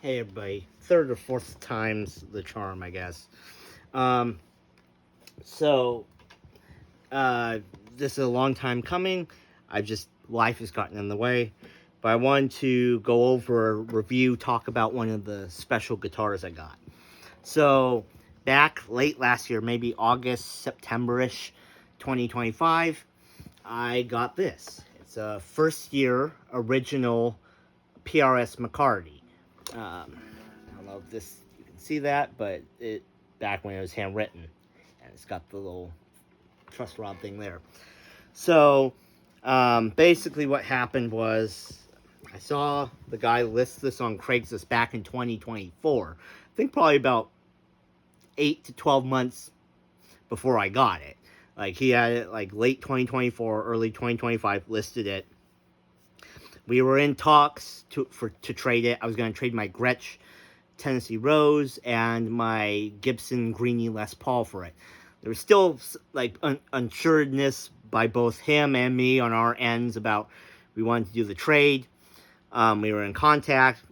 Hey everybody, third or fourth time's the charm, I guess. Um, so, uh, this is a long time coming. Life has gotten in the way. But I wanted to go over, review, talk about one of the special guitars I got. So, back late last year, maybe August, September-ish, 2025, I got this. It's a first year original PRS McCarty. I don't know if you can see that, but it back when it was handwritten, and it's got the little truss rod thing there. So basically, what happened was I saw the guy list this on Craigslist back in 2024. I think probably about 8 to 12 months before I got it. Like he had it like late 2024, early 2025 listed it. We were in talks to trade it. I was going to trade my Gretsch Tennessee Rose and my Gibson Greenie Les Paul for it. There was still like unsureness by both him and me on our ends about we wanted to do the trade. We were in contact,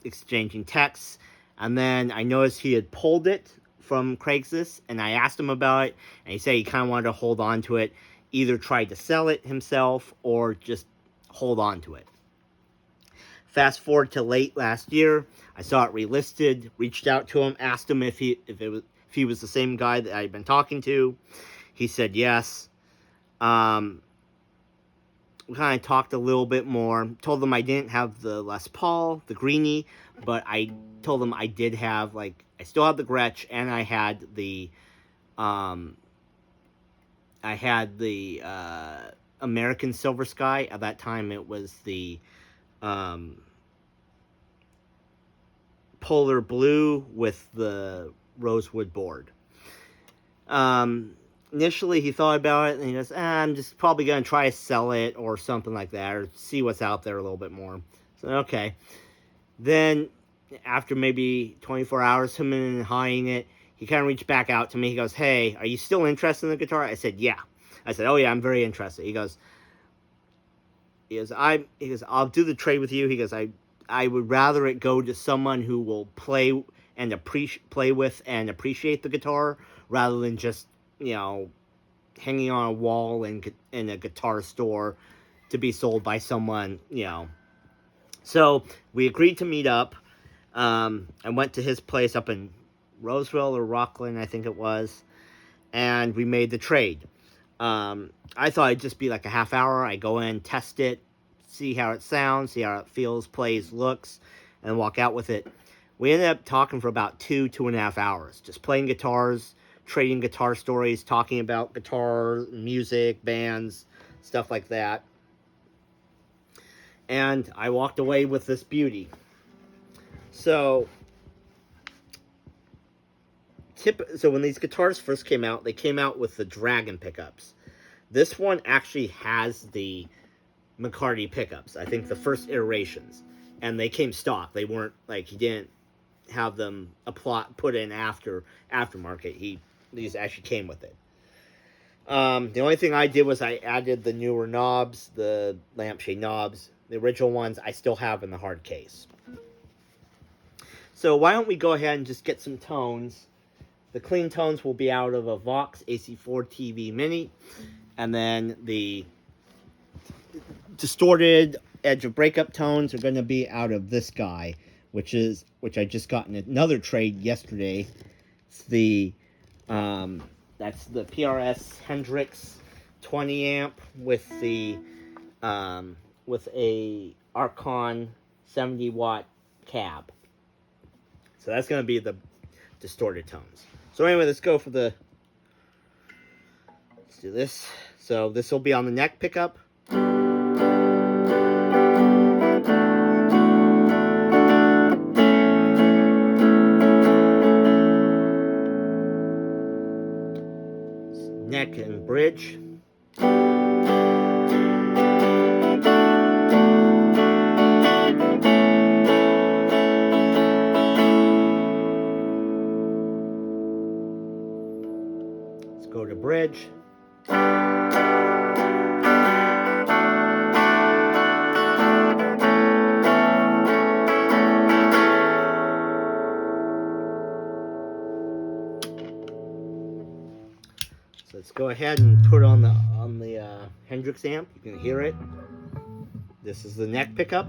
exchanging texts, and then I noticed he had pulled it from Craigslist, and I asked him about it, and he said he kind of wanted to hold on to it, either try to sell it himself or just hold on to it. Fast forward to late last year, I saw it relisted, reached out to him, asked him if he was the same guy that I'd been talking to. He said yes. We kind of talked a little bit more. Told him I didn't have the Les Paul, the Greenie, but I told him I did have, like, I still have the Gretsch, and I had the American Silver Sky. At that time, it was the polar blue with the rosewood board. Initially, he thought about it, and he goes, I'm just probably going to try to sell it or something like that, or see what's out there a little bit more. So, okay. Then, after maybe 24 hours, him and hiding it, he kind of reached back out to me. He goes, hey, are you still interested in the guitar? I said, yeah. I said, oh, yeah, I'm very interested. He goes, I'll do the trade with you. He goes, I would rather it go to someone who will play with and appreciate the guitar rather than just, hanging on a wall in a guitar store to be sold by someone, So we agreed to meet up. I went to his place up in Roseville or Rockland, I think it was, and we made the trade. I thought it'd just be like a half hour. I go in, test it, see how it sounds, see how it feels, plays, looks, and walk out with it. We ended up talking for about 2.5 hours, just playing guitars, trading guitar stories, talking about guitar, music, bands, stuff like that. And I walked away with this beauty. So when these guitars first came out, they came out with the Dragon pickups. This one actually has the McCarty pickups. I think the first iterations, and they came stock. They weren't like he didn't have them put in aftermarket. These actually came with it. The only thing I did was I added the newer knobs, the lampshade knobs. The original ones I still have in the hard case. So why don't we go ahead and just get some tones. The clean tones will be out of a Vox AC4 TV Mini, and then the distorted edge of breakup tones are going to be out of this guy, which I just got in another trade yesterday. It's that's the PRS Hendrix 20 amp with a Archon 70 watt cab. So that's going to be the distorted tones. So anyway, let's do this. So this will be on the neck pickup. Neck and bridge. Let's go to bridge. go ahead and put it on the Hendrix amp. You can hear it. This is the neck pickup.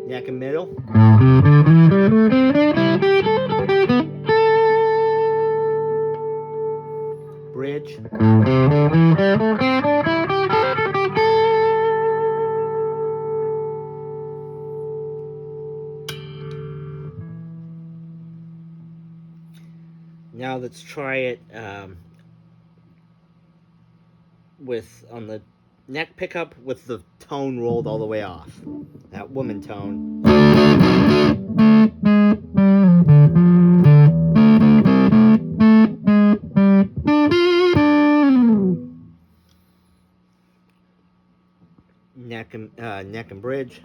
Neck and middle. Bridge. Now let's try it with on the neck pickup with the tone rolled all the way off. That woman tone. Neck and bridge.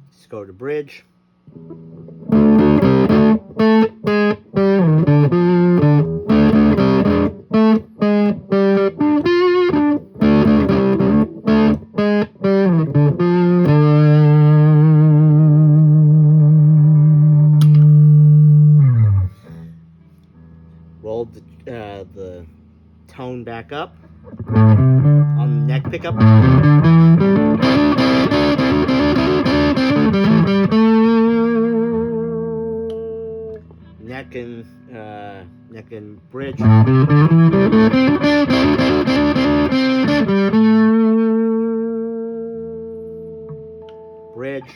Let's go to bridge. Rolled the tone back up on the neck pickup. Neck and bridge. Bridge.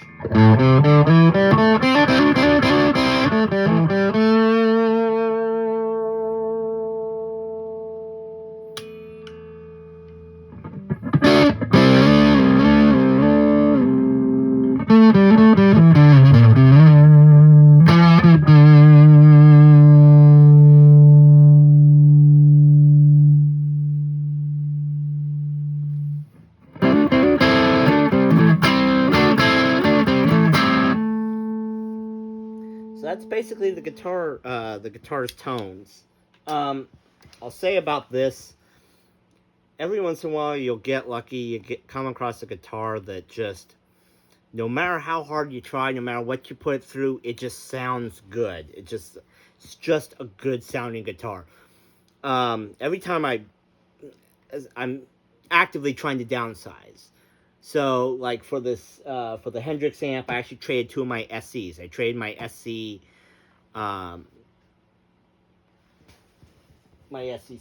So that's basically the guitar's tones. I'll say about this, every once in a while you'll get lucky, come across a guitar that just, no matter how hard you try, no matter what you put it through, it just sounds good. It's just a good sounding guitar. Every time I'm actively trying to downsize. So, like for this, for the Hendrix amp, I actually traded two of my SCs. I traded my SC,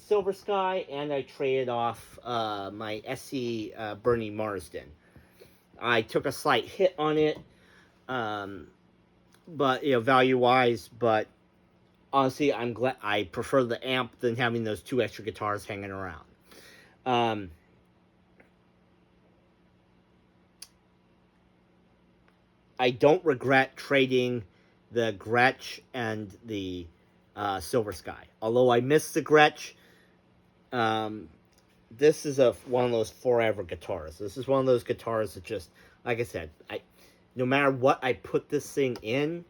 Silver Sky, and I traded off my SC Bernie Marsden. I took a slight hit on it, but value-wise. But honestly, I'm glad. I prefer the amp than having those two extra guitars hanging around. I don't regret trading the Gretsch and the Silver Sky. Although I miss the Gretsch, this is one of those forever guitars. This is one of those guitars that just, like I said, no matter what I put this thing in,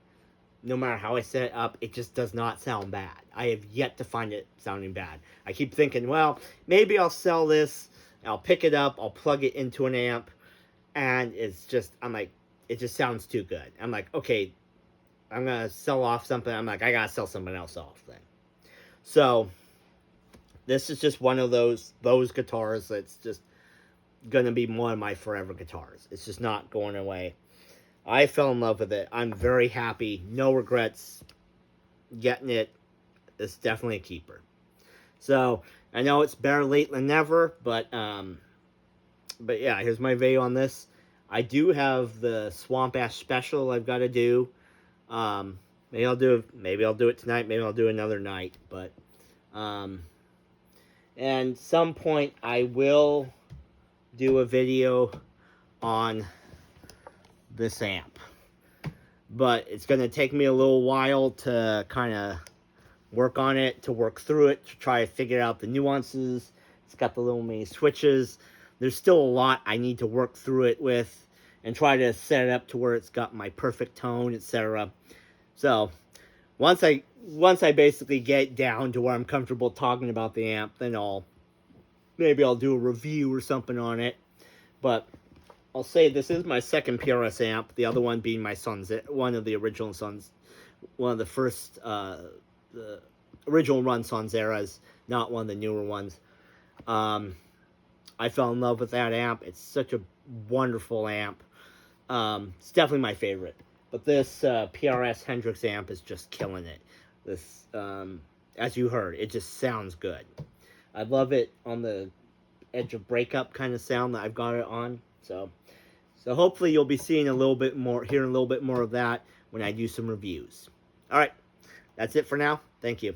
no matter how I set it up, it just does not sound bad. I have yet to find it sounding bad. I keep thinking, well, maybe I'll sell this, I'll pick it up, I'll plug it into an amp, and it's just, I'm like, it just sounds too good. I'm like, okay, I'm going to sell off something. I'm like, I got to sell something else off then. So, this is just one of those guitars that's just going to be one of my forever guitars. It's just not going away. I fell in love with it. I'm very happy. No regrets getting it. It's definitely a keeper. So, I know it's better late than never, but yeah, here's my video on this. I do have the Swamp Ash special I've got to do. Maybe I'll do it tonight. Maybe I'll do another night. But and some point I will do a video on this amp. But it's going to take me a little while to kind of work on it, to work through it, to try to figure out the nuances. It's got the little mini switches. There's still a lot I need to work through it with and try to set it up to where it's got my perfect tone, etc. So, once I basically get down to where I'm comfortable talking about the amp, then maybe I'll do a review or something on it. But I'll say this is my second PRS amp. The other one being my son's, one of the original Sons, one of the first the original run Sonzeras, not one of the newer ones. I fell in love with that amp. It's such a wonderful amp. It's definitely my favorite. But this PRS Hendrix amp is just killing it. This, as you heard, it just sounds good. I love it on the edge of breakup kind of sound that I've got it on. So hopefully you'll be seeing a little bit more, hearing a little bit more of that when I do some reviews. All right, that's it for now. Thank you.